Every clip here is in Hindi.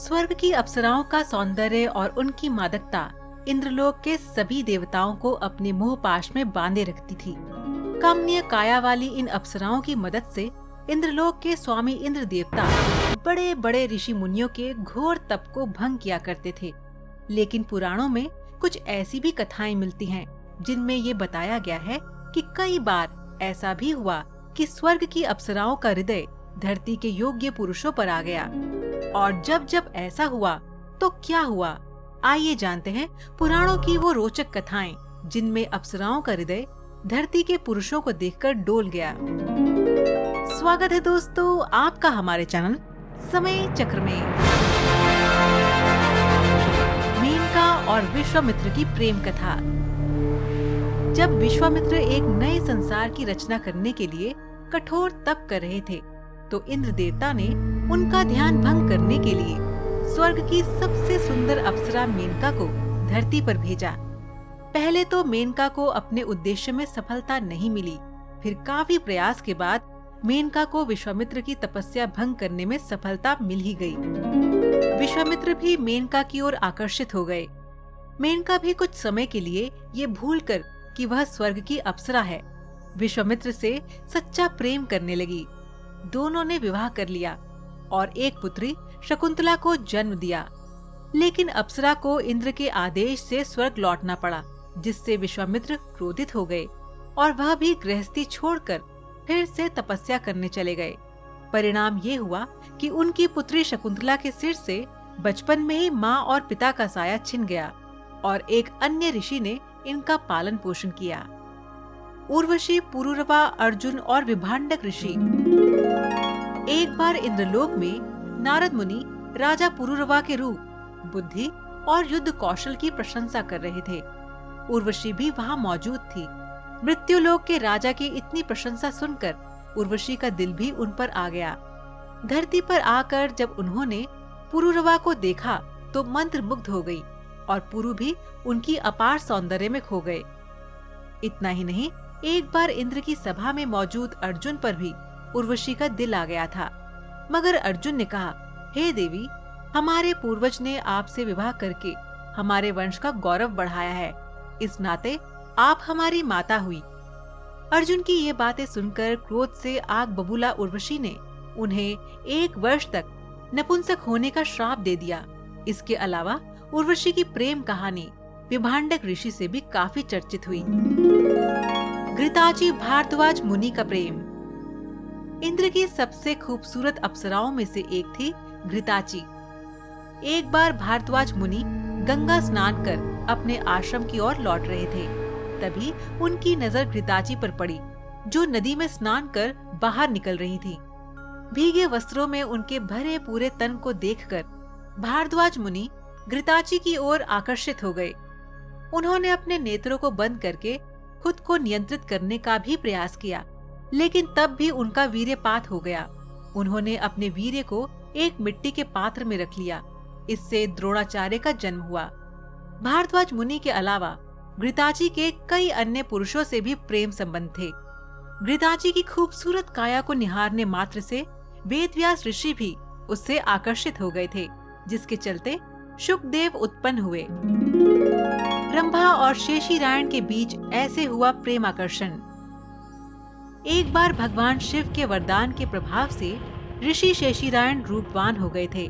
स्वर्ग की अप्सराओं का सौंदर्य और उनकी मादकता इंद्रलोक के सभी देवताओं को अपने मोह पाश में बांधे रखती थी। कमनीय काया वाली इन अप्सराओं की मदद से इंद्रलोक के स्वामी इंद्र देवता बड़े बड़े ऋषि मुनियों के घोर तप को भंग किया करते थे। लेकिन पुराणों में कुछ ऐसी भी कथाएं मिलती हैं जिनमें ये बताया गया है कि कई बार ऐसा भी हुआ कि स्वर्ग की अप्सराओं का हृदय धरती के योग्य पुरुषों पर आ गया। और जब जब ऐसा हुआ तो क्या हुआ, आइए जानते हैं पुराणों की वो रोचक कथाएं जिनमें अप्सराओं का हृदय धरती के पुरुषों को देखकर डोल गया। स्वागत है दोस्तों आपका हमारे चैनल समय चक्र में। मेनका और विश्वामित्र की प्रेम कथा। जब विश्वामित्र एक नए संसार की रचना करने के लिए कठोर तप कर रहे थे तो इंद्र देवता ने उनका ध्यान भंग करने के लिए स्वर्ग की सबसे सुंदर अप्सरा मेनका को धरती पर भेजा। पहले तो मेनका को अपने उद्देश्य में सफलता नहीं मिली, फिर काफी प्रयास के बाद मेनका को विश्वामित्र की तपस्या भंग करने में सफलता मिल ही गई। विश्वामित्र भी मेनका की ओर आकर्षित हो गए। मेनका भी कुछ समय के लिए ये भूलकर कि वह स्वर्ग की अप्सरा है, विश्वामित्र से सच्चा प्रेम करने लगी। दोनों ने विवाह कर लिया और एक पुत्री शकुंतला को जन्म दिया। लेकिन अप्सरा को इंद्र के आदेश से स्वर्ग लौटना पड़ा, जिससे विश्वामित्र क्रोधित हो गए और वह भी गृहस्थी छोड़कर फिर से तपस्या करने चले गए। परिणाम ये हुआ कि उनकी पुत्री शकुंतला के सिर से बचपन में ही माँ और पिता का साया छिन गया और एक अन्य ऋषि ने इनका पालन पोषण किया। उर्वशी, पुरूरवा, अर्जुन और विभांडक ऋषि। एक बार इंद्रलोक में नारद मुनि राजा पुरूरवा के रूप, बुद्धि और युद्ध कौशल की प्रशंसा कर रहे थे। उर्वशी भी वहाँ मौजूद थी। मृत्युलोक के राजा की इतनी प्रशंसा सुनकर उर्वशी का दिल भी उन पर आ गया। धरती पर आकर जब उन्होंने पुरूरवा को देखा तो मंत्रमुग्ध हो गई और पुरु भी उनकी अपार सौंदर्य में खो गए। इतना ही नहीं, एक बार इंद्र की सभा में मौजूद अर्जुन पर भी उर्वशी का दिल आ गया था। मगर अर्जुन ने कहा, हे देवी, हमारे पूर्वज ने आपसे विवाह करके हमारे वंश का गौरव बढ़ाया है, इस नाते आप हमारी माता हुई। अर्जुन की ये बातें सुनकर क्रोध से आग बबूला उर्वशी ने उन्हें 1 वर्ष तक नपुंसक होने का श्राप दे दिया। इसके अलावा उर्वशी की प्रेम कहानी विभांडक ऋषि से भी काफी चर्चित हुई। घृताची भारद्वाज मुनि का प्रेम। इंद्र की सबसे खूबसूरत अप्सराओं में से एक थी घृताची। एक बार भारद्वाज मुनि गंगा स्नान कर अपने आश्रम की ओर लौट रहे थे। तभी उनकी नजर घृताची पर पड़ी, जो नदी में स्नान कर बाहर निकल रही थी। भीगे वस्त्रों में उनके भरे पूरे तन को देखकर भारद्वाज मुनि घृताची की ओर आकर्षित हो गए। उन्होंने अपने नेत्रों को बंद करके खुद को नियंत्रित करने का भी प्रयास किया, लेकिन तब भी उनका वीर्यपात हो गया। उन्होंने अपने वीर्य को एक मिट्टी के पात्र में रख लिया। इससे द्रोणाचार्य का जन्म हुआ। भारद्वाज मुनि के अलावा घृताची के कई अन्य पुरुषों से भी प्रेम संबंध थे। घृताची की खूबसूरत काया को निहारने मात्र से वेदव्यास ऋषि भी उससे आकर्षित हो गए थे, जिसके चलते शुकदेव उत्पन्न हुए। रंभा और शेषीरायण के बीच ऐसे हुआ प्रेम आकर्षण। एक बार भगवान शिव के वरदान के प्रभाव से ऋषि शेषीरायण रूपवान हो गए थे।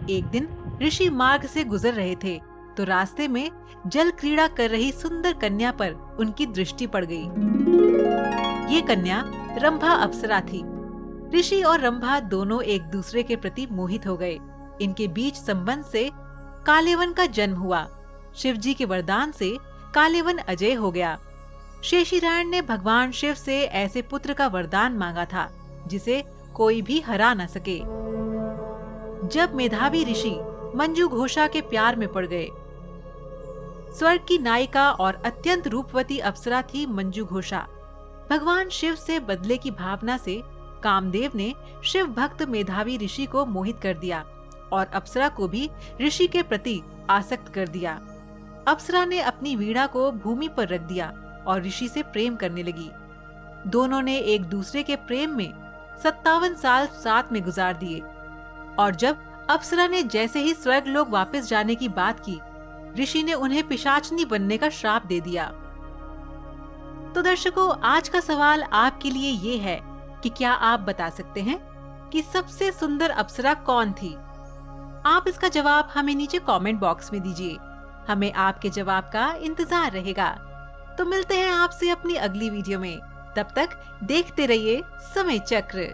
एक दिन ऋषि मार्ग से गुजर रहे थे तो रास्ते में जल क्रीड़ा कर रही सुंदर कन्या पर उनकी दृष्टि पड़ गई। ये कन्या रंभा अप्सरा थी। ऋषि और रंभा दोनों एक दूसरे के प्रति मोहित हो गए। इनके बीच संबंध से कालेवन का जन्म हुआ। शिव जी के वरदान से कालेवन अजय हो गया। शेषीरायण ने भगवान शिव से ऐसे पुत्र का वरदान मांगा था जिसे कोई भी हरा न सके। जब मेधावी ऋषि मंजू घोषा के प्यार में पड़ गए। स्वर्ग की नायिका और अत्यंत रूपवती अप्सरा थी मंजू घोषा। भगवान शिव से बदले की भावना से कामदेव ने शिव भक्त मेधावी ऋषि को मोहित कर दिया और अप्सरा को भी ऋषि के प्रति आसक्त कर दिया। अप्सरा ने अपनी वीणा को भूमि पर रख दिया और ऋषि से प्रेम करने लगी। दोनों ने एक दूसरे के प्रेम में 57 साल साथ में गुजार दिए और जब अप्सरा ने जैसे ही स्वर्गलोक वापस जाने की बात की, ऋषि ने उन्हें पिशाचनी बनने का श्राप दे दिया। तो दर्शकों, आज का सवाल आपके लिए ये है कि क्या आप बता सकते हैं कि सबसे सुंदर अप्सरा कौन थी? आप इसका जवाब हमें नीचे कमेंट बॉक्स में दीजिए। हमें आपके जवाब का इंतजार रहेगा। तो मिलते हैं आपसे अपनी अगली वीडियो में। तब तक देखते रहिए समय चक्र।